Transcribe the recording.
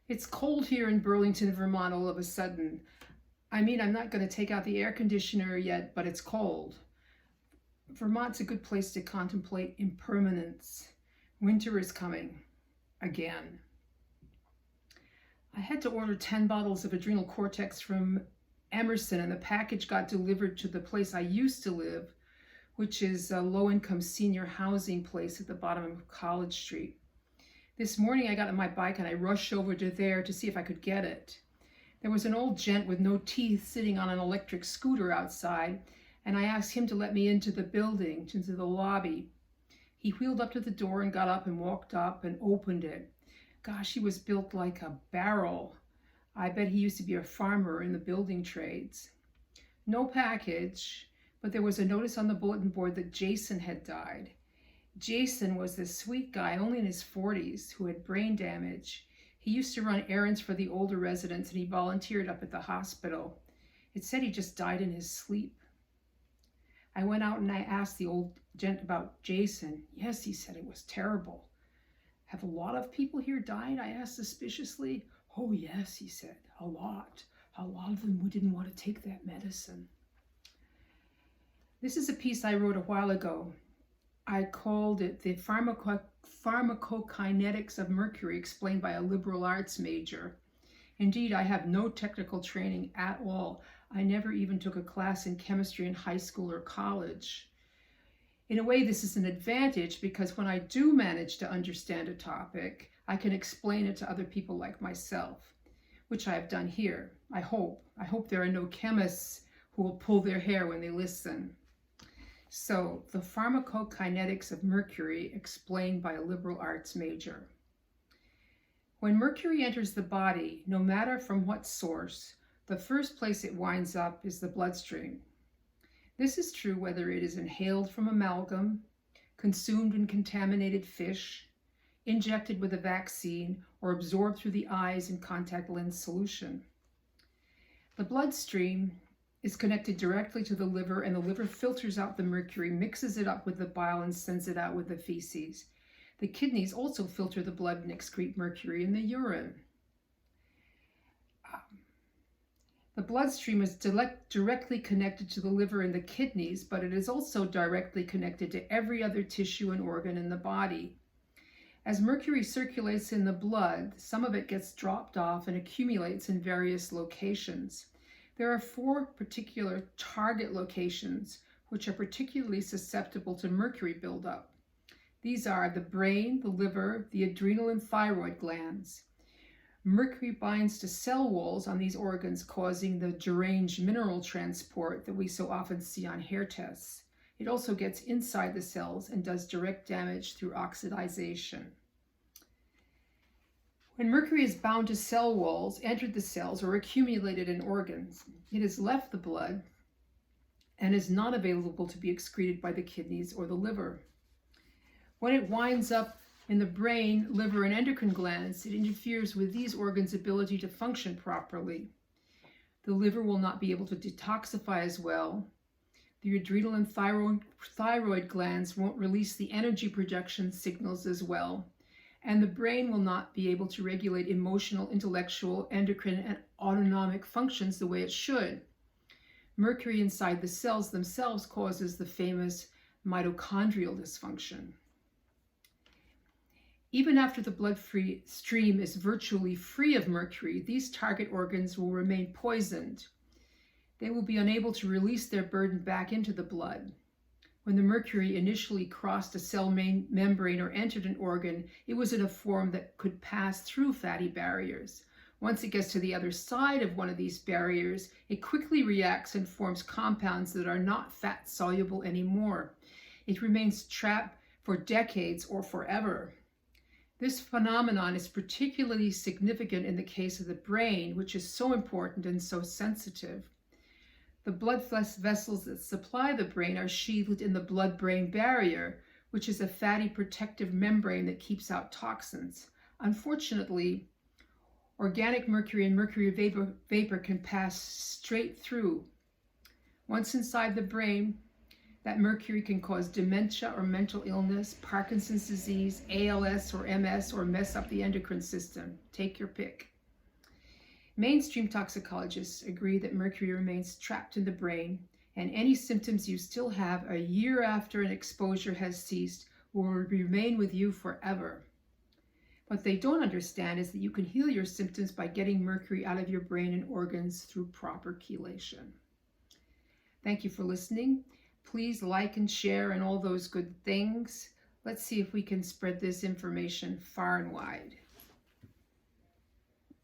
It's cold here in Burlington, Vermont, all of a sudden. I mean, I'm not going to take out the air conditioner yet, but it's cold. Vermont's a good place to contemplate impermanence. Winter is coming again. I had to order 10 bottles of adrenal cortex from Emerson, and the package got delivered to the place I used to live, which is a low-income senior housing place at the bottom of College Street. This morning I got on my bike and I rushed over to there to see if I could get it. There was an old gent with no teeth sitting on an electric scooter outside, and I asked him to let me into the building, into the lobby. He wheeled up to the door and got up and walked up and opened it. Gosh, he was built like a barrel. I bet he used to be a farmer in the building trades. No package, but there was a notice on the bulletin board that Jason had died. Jason was this sweet guy, only in his 40s, who had brain damage. He used to run errands for the older residents, and he volunteered up at the hospital. It said he just died in his sleep. I went out and I asked the old gent about Jason. Yes, he said it was terrible. Have a lot of people here died? I asked suspiciously. Oh yes, he said, a lot. A lot of them who didn't want to take that medicine. This is a piece I wrote a while ago. I called it the Pharmacokinetics of Mercury, explained by a liberal arts major. Indeed, I have no technical training at all. I never even took a class in chemistry in high school or college. In a way, this is an advantage because when I do manage to understand a topic, I can explain it to other people like myself, which I have done here. I hope there are no chemists who will pull their hair when they listen. So, the pharmacokinetics of Mercury, explained by a liberal arts major. When Mercury enters the body, no matter from what source, the first place it winds up is the bloodstream. This is true whether it is inhaled from amalgam, consumed in contaminated fish, injected with a vaccine, or absorbed through the eyes in contact lens solution. The bloodstream is connected directly to the liver, and the liver filters out the mercury, mixes it up with the bile, and sends it out with the feces. The kidneys also filter the blood and excrete mercury in the urine. The bloodstream is directly connected to the liver and the kidneys, but it is also directly connected to every other tissue and organ in the body. As mercury circulates in the blood, some of it gets dropped off and accumulates in various locations. There are 4 particular target locations which are particularly susceptible to mercury buildup. These are the brain, the liver, the adrenal and thyroid glands. Mercury binds to cell walls on these organs, causing the deranged mineral transport that we so often see on hair tests. It also gets inside the cells and does direct damage through oxidization. When mercury is bound to cell walls, entered the cells, or accumulated in organs, it has left the blood and is not available to be excreted by the kidneys or the liver. When it winds up in the brain, liver, and endocrine glands, it interferes with these organs' ability to function properly. The liver will not be able to detoxify as well. The adrenal and thyroid glands won't release the energy production signals as well. And the brain will not be able to regulate emotional, intellectual, endocrine, and autonomic functions the way it should. Mercury inside the cells themselves causes the famous mitochondrial dysfunction. Even after the blood stream is virtually free of mercury, these target organs will remain poisoned. They will be unable to release their burden back into the blood. When the mercury initially crossed a cell membrane or entered an organ, it was in a form that could pass through fatty barriers. Once it gets to the other side of one of these barriers, it quickly reacts and forms compounds that are not fat soluble anymore. It remains trapped for decades or forever. This phenomenon is particularly significant in the case of the brain, which is so important and so sensitive. The blood vessels that supply the brain are sheathed in the blood-brain barrier, which is a fatty protective membrane that keeps out toxins. Unfortunately, organic mercury and mercury vapor can pass straight through. Once inside the brain, that mercury can cause dementia or mental illness, Parkinson's disease, ALS or MS, or mess up the endocrine system. Take your pick. Mainstream toxicologists agree that mercury remains trapped in the brain, and any symptoms you still have a year after an exposure has ceased will remain with you forever. What they don't understand is that you can heal your symptoms by getting mercury out of your brain and organs through proper chelation. Thank you for listening. Please like and share and all those good things. Let's see if we can spread this information far and wide.